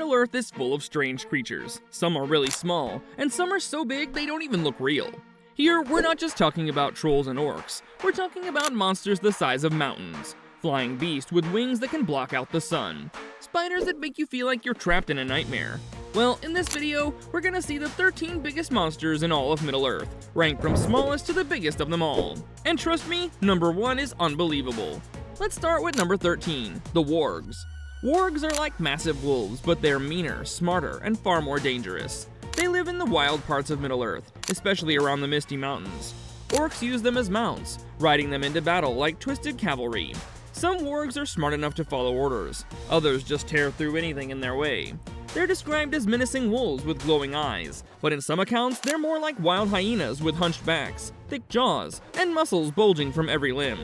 Middle-earth is full of strange creatures. Some are really small, and some are so big they don't even look real. Here, we're not just talking about trolls and orcs, we're talking about monsters the size of mountains, flying beasts with wings that can block out the sun, spiders that make you feel like you're trapped in a nightmare. Well, in this video, we're gonna see the 13 biggest monsters in all of Middle-earth, ranked from smallest to the biggest of them all. And trust me, number 1 is unbelievable. Let's start with number 13, the wargs. Wargs are like massive wolves, but they're meaner, smarter, and far more dangerous. They live in the wild parts of Middle-earth, especially around the Misty Mountains. Orcs use them as mounts, riding them into battle like twisted cavalry. Some wargs are smart enough to follow orders, others just tear through anything in their way. They're described as menacing wolves with glowing eyes, but in some accounts they're more like wild hyenas with hunched backs, thick jaws, and muscles bulging from every limb.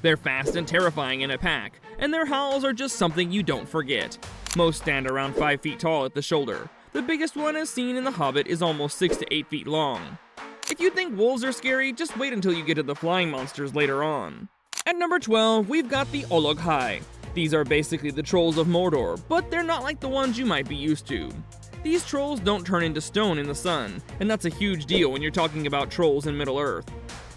They're fast and terrifying in a pack, and their howls are just something you don't forget. Most stand around 5 feet tall at the shoulder. The biggest one as seen in The Hobbit is almost 6 to 8 feet long. If you think wolves are scary, just wait until you get to the flying monsters later on. At number 12, we've got the Olog-hai. These are basically the trolls of Mordor, but they're not like the ones you might be used to. These trolls don't turn into stone in the sun, and that's a huge deal when you're talking about trolls in Middle-earth.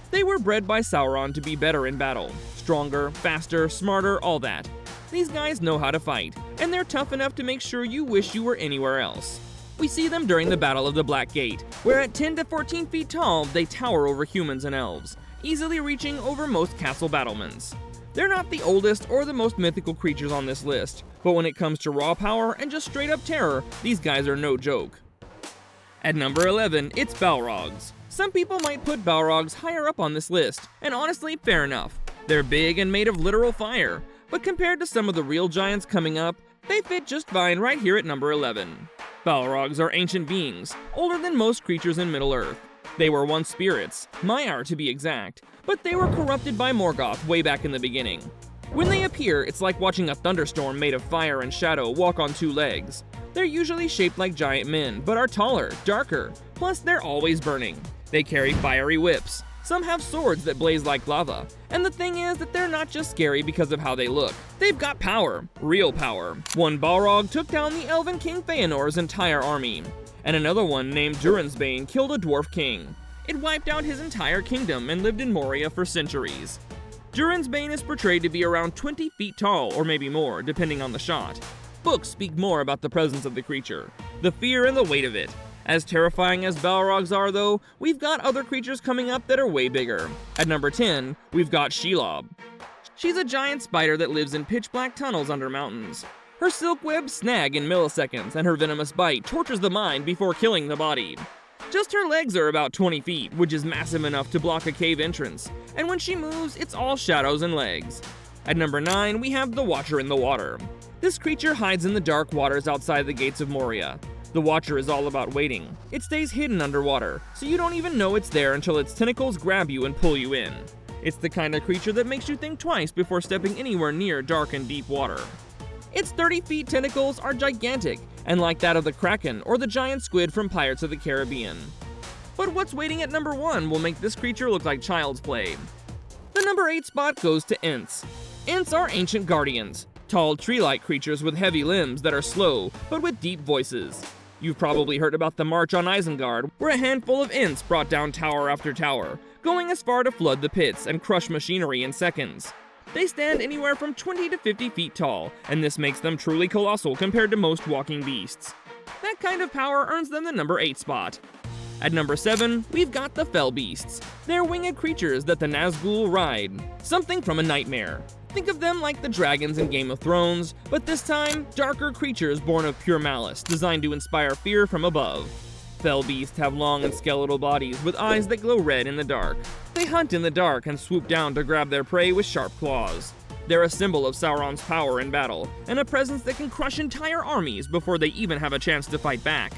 They were bred by Sauron to be better in battle. Stronger, faster, smarter, all that. These guys know how to fight, and they're tough enough to make sure you wish you were anywhere else. We see them during the Battle of the Black Gate, where at 10 to 14 feet tall, they tower over humans and elves, easily reaching over most castle battlements. They're not the oldest or the most mythical creatures on this list, but when it comes to raw power and just straight up terror, these guys are no joke. At number 11, it's Balrogs. Some people might put Balrogs higher up on this list, and honestly, fair enough. They're big and made of literal fire, but compared to some of the real giants coming up, they fit just fine right here at number 11. Balrogs are ancient beings, older than most creatures in Middle-earth. They were once spirits, Maiar to be exact, but they were corrupted by Morgoth way back in the beginning. When they appear, it's like watching a thunderstorm made of fire and shadow walk on 2 legs. They're usually shaped like giant men, but are taller, darker, plus they're always burning. They carry fiery whips. Some have swords that blaze like lava. And the thing is that they're not just scary because of how they look. They've got power. Real power. One Balrog took down the elven king Feanor's entire army. And another one named Durin's killed a dwarf king. It wiped out his entire kingdom and lived in Moria for centuries. Durin's is portrayed to be around 20 feet tall, or maybe more, depending on the shot. Books speak more about the presence of the creature, the fear and the weight of it. As terrifying as Balrogs are though, we've got other creatures coming up that are way bigger. At number 10, we've got Shelob. She's a giant spider that lives in pitch-black tunnels under mountains. Her silk webs snag in milliseconds, and her venomous bite tortures the mind before killing the body. Just her legs are about 20 feet, which is massive enough to block a cave entrance, and when she moves, it's all shadows and legs. At number 9, we have the Watcher in the Water. This creature hides in the dark waters outside the gates of Moria. The Watcher is all about waiting. It stays hidden underwater, so you don't even know it's there until its tentacles grab you and pull you in. It's the kind of creature that makes you think twice before stepping anywhere near dark and deep water. Its 30 feet tentacles are gigantic, and like that of the Kraken or the giant squid from Pirates of the Caribbean. But what's waiting at number 1 will make this creature look like child's play. The number 8 spot goes to Ents. Ents are ancient guardians, tall tree-like creatures with heavy limbs that are slow, but with deep voices. You've probably heard about the March on Isengard, where a handful of Ents brought down tower after tower, going as far to flood the pits and crush machinery in seconds. They stand anywhere from 20 to 50 feet tall, and this makes them truly colossal compared to most walking beasts. That kind of power earns them the number 8 spot. At number 7, we've got the Fell Beasts. They're winged creatures that the Nazgul ride, something from a nightmare. Think of them like the dragons in Game of Thrones, but this time, darker creatures born of pure malice, designed to inspire fear from above. Fell beasts have long and skeletal bodies with eyes that glow red in the dark. They hunt in the dark and swoop down to grab their prey with sharp claws. They're a symbol of Sauron's power in battle, and a presence that can crush entire armies before they even have a chance to fight back.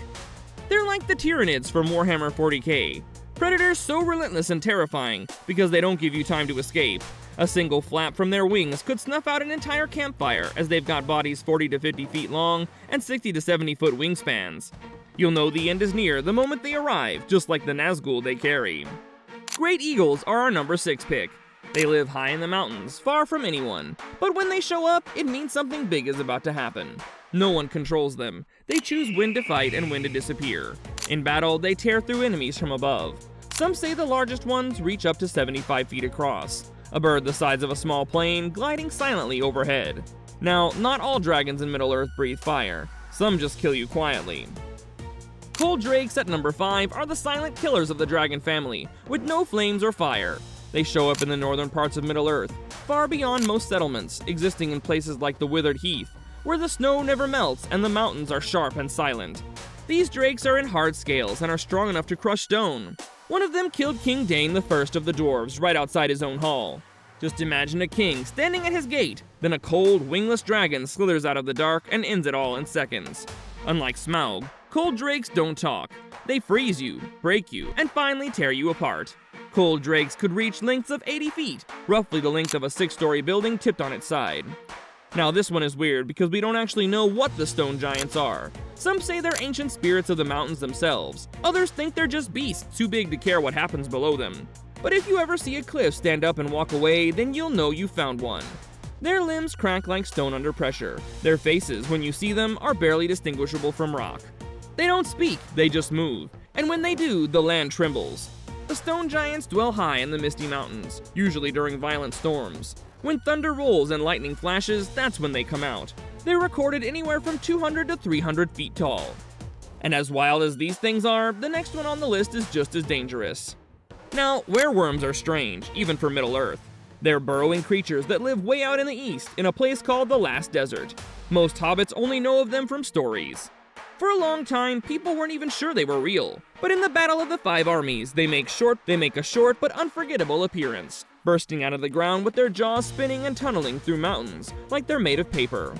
They're like the Tyranids from Warhammer 40k. Predators so relentless and terrifying because they don't give you time to escape. A single flap from their wings could snuff out an entire campfire, as they've got bodies 40 to 50 feet long and 60 to 70 foot wingspans. You'll know the end is near the moment they arrive, just like the Nazgul they carry. Great eagles are our number 6 pick. They live high in the mountains, far from anyone, but when they show up, it means something big is about to happen. No one controls them. They choose when to fight and when to disappear. In battle, they tear through enemies from above. Some say the largest ones reach up to 75 feet across, a bird the size of a small plane gliding silently overhead. Now, not all dragons in Middle-earth breathe fire. Some just kill you quietly. Cold drakes at number 5 are the silent killers of the dragon family, with no flames or fire. They show up in the northern parts of Middle-earth, far beyond most settlements, existing in places like the Withered Heath, where the snow never melts and the mountains are sharp and silent. These drakes are in hard scales and are strong enough to crush stone. One of them killed King Dane the First of the dwarves right outside his own hall. Just imagine a king standing at his gate, then a cold, wingless dragon slithers out of the dark and ends it all in seconds. Unlike Smaug, cold drakes don't talk. They freeze you, break you, and finally tear you apart. Cold drakes could reach lengths of 80 feet, roughly the length of a 6-story building tipped on its side. Now this one is weird because we don't actually know what the stone giants are. Some say they're ancient spirits of the mountains themselves. Others think they're just beasts too big to care what happens below them. But if you ever see a cliff stand up and walk away, then you'll know you found one. Their limbs crack like stone under pressure. Their faces, when you see them, are barely distinguishable from rock. They don't speak, they just move. And when they do, the land trembles. The stone giants dwell high in the misty mountains, usually during violent storms. When thunder rolls and lightning flashes, that's when they come out. They're recorded anywhere from 200 to 300 feet tall. And as wild as these things are, the next one on the list is just as dangerous. Now, wereworms are strange, even for Middle-earth. They're burrowing creatures that live way out in the east, in a place called the Last Desert. Most hobbits only know of them from stories. For a long time, people weren't even sure they were real. But in the Battle of the Five Armies, they make a short but unforgettable appearance, bursting out of the ground with their jaws spinning and tunneling through mountains, like they're made of paper.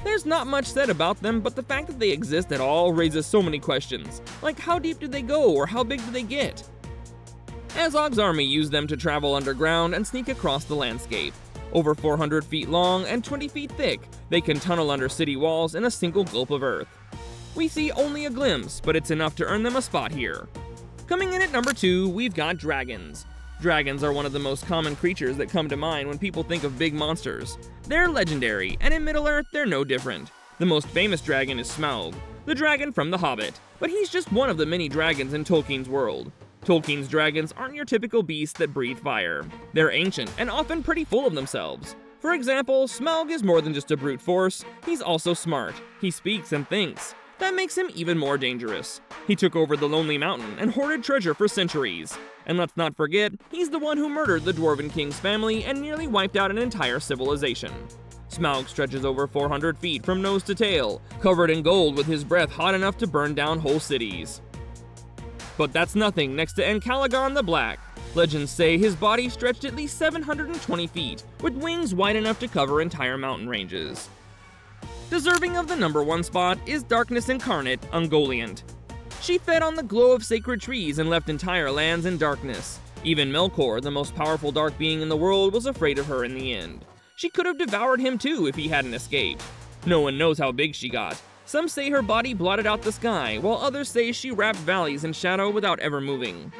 There's not much said about them, but the fact that they exist at all raises so many questions, like how deep did they go or how big did they get? Azog's army used them to travel underground and sneak across the landscape. Over 400 feet long and 20 feet thick, they can tunnel under city walls in a single gulp of earth. We see only a glimpse, but it's enough to earn them a spot here. Coming in at number 2, we've got dragons. Dragons are one of the most common creatures that come to mind when people think of big monsters. They're legendary, and in Middle-earth they're no different. The most famous dragon is Smaug, the dragon from The Hobbit, but he's just one of the many dragons in Tolkien's world. Tolkien's dragons aren't your typical beasts that breathe fire. They're ancient and often pretty full of themselves. For example, Smaug is more than just a brute force, he's also smart. He speaks and thinks. That makes him even more dangerous. He took over the Lonely Mountain and hoarded treasure for centuries. And let's not forget, he's the one who murdered the Dwarven King's family and nearly wiped out an entire civilization. Smaug stretches over 400 feet from nose to tail, covered in gold with his breath hot enough to burn down whole cities. But that's nothing next to Encalagon the Black. Legends say his body stretched at least 720 feet, with wings wide enough to cover entire mountain ranges. Deserving of the number 1 spot is Darkness Incarnate, Ungoliant. She fed on the glow of sacred trees and left entire lands in darkness. Even Melkor, the most powerful dark being in the world, was afraid of her in the end. She could have devoured him too if he hadn't escaped. No one knows how big she got. Some say her body blotted out the sky, while others say she wrapped valleys in shadow without ever moving.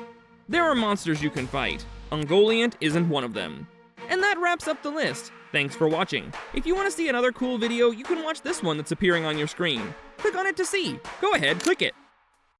There are monsters you can fight. Ungoliant isn't one of them. And that wraps up the list. Thanks for watching. If you want to see another cool video, you can watch this one that's appearing on your screen. Click on it to see. Go ahead, click it.